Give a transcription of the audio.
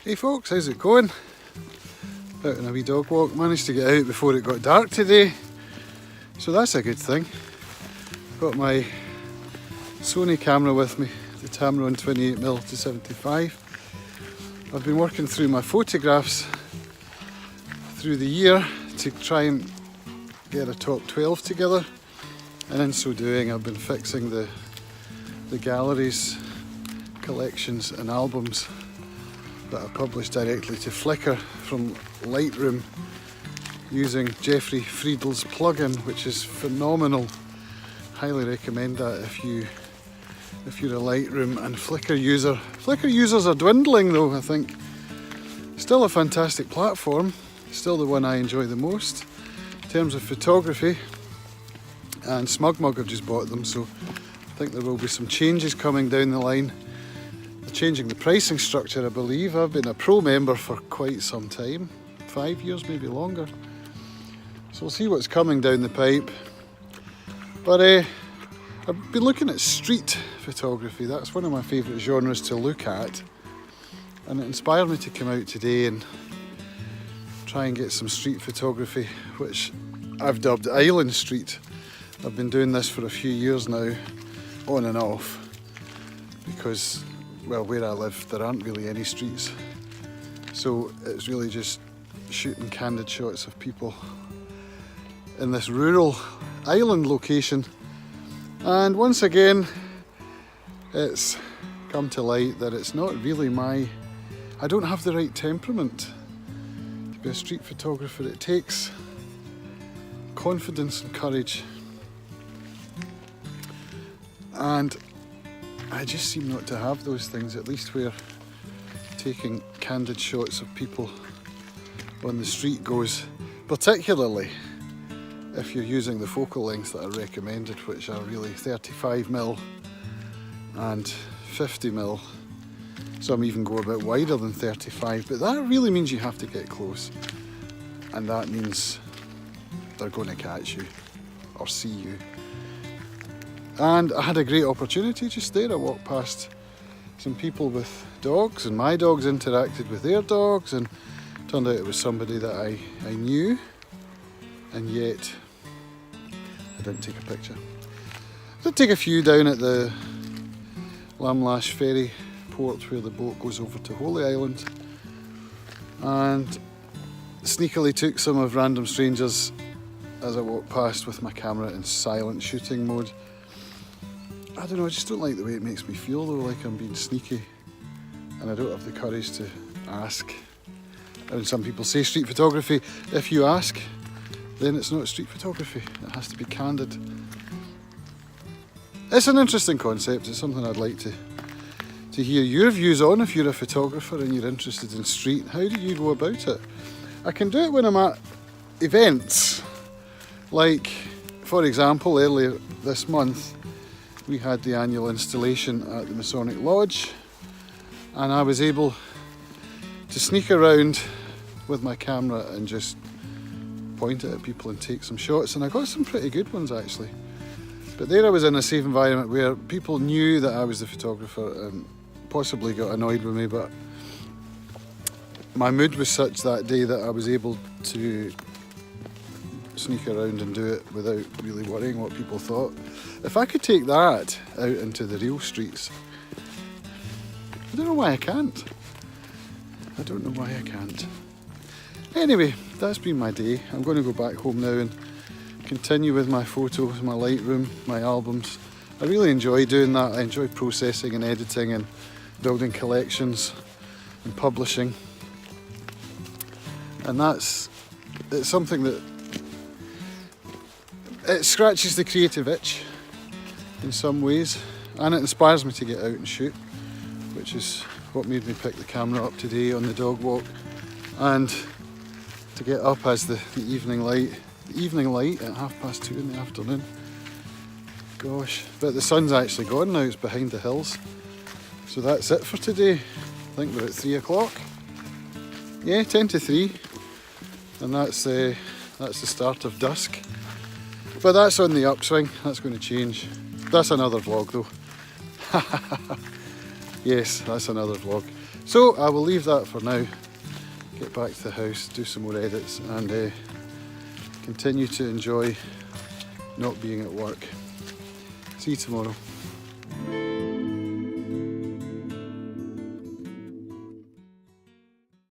Hey folks, how's it going? Out on a wee dog walk. Managed to get out before it got dark today, so that's a good thing. Got my Sony camera with me, the Tamron 28mm to 75. I've been working through my photographs through the year to try and get a top 12 together, and in so doing I've been fixing the galleries, collections and albums that I published directly to Flickr from Lightroom using Jeffrey Friedel's plugin, which is phenomenal. Highly recommend that if you're a Lightroom and Flickr user. Flickr users are dwindling though, I think. Still a fantastic platform, still the one I enjoy the most in terms of photography, and SmugMug have just bought them, so I think there will be some changes coming down the line. Changing the pricing structure, I believe. I've been a pro member for quite some time, 5 years, maybe longer. So we'll see what's coming down the pipe. But I've been looking at street photography. That's one of my favourite genres to look at. And it inspired me to come out today and try and get some street photography, which I've dubbed Island Street. I've been doing this for a few years now, on and off, because well, where I live there aren't really any streets, so it's really just shooting candid shots of people in this rural island location. And once again it's come to light that it's not really I don't have the right temperament to be a street photographer. It takes confidence and courage, and I just seem not to have those things, at least where taking candid shots of people on the street goes, particularly if you're using the focal lengths that are recommended, which are really 35mm and 50mm. Some even go a bit wider than 35, but that really means you have to get close, and that means they're going to catch you or see you. And I had a great opportunity just there. I walked past some people with dogs, and my dogs interacted with their dogs, and turned out it was somebody that I knew, and yet I didn't take a picture. I did take a few down at the Lamlash ferry port where the boat goes over to Holy Island, and sneakily took some of random strangers as I walked past with my camera in silent shooting mode. I don't know, I just don't like the way it makes me feel though, like I'm being sneaky, and I don't have the courage to ask. And some people say street photography, if you ask, then it's not street photography, it has to be candid. It's an interesting concept, it's something I'd like to hear your views on if you're a photographer and you're interested in street. How do you go about it? I can do it when I'm at events, like for example earlier this month we had the annual installation at the Masonic Lodge, and I was able to sneak around with my camera and just point it at people and take some shots, and I got some pretty good ones actually. But there I was in a safe environment where people knew that I was the photographer and possibly got annoyed with me, but my mood was such that day that I was able to sneak around and do it without really worrying what people thought. If I could take that out into the real streets, I don't know why I can't. I don't know why I can't. Anyway, that's been my day. I'm going to go back home now and continue with my photos, my Lightroom, my albums. I really enjoy doing that. I enjoy processing and editing and building collections and publishing. And it's something that it scratches the creative itch in some ways, and it inspires me to get out and shoot, which is what made me pick the camera up today on the dog walk, and to get up as the evening light at 2:30 in the afternoon. Gosh, but the sun's actually gone now, it's behind the hills. So that's it for today. I think we're at 3 o'clock. Yeah, 10 to 3, and that's the start of dusk. But that's on the upswing, that's going to change. That's another vlog though. Yes, that's another vlog. So I will leave that for now, get back to the house, do some more edits, and continue to enjoy not being at work. See you tomorrow.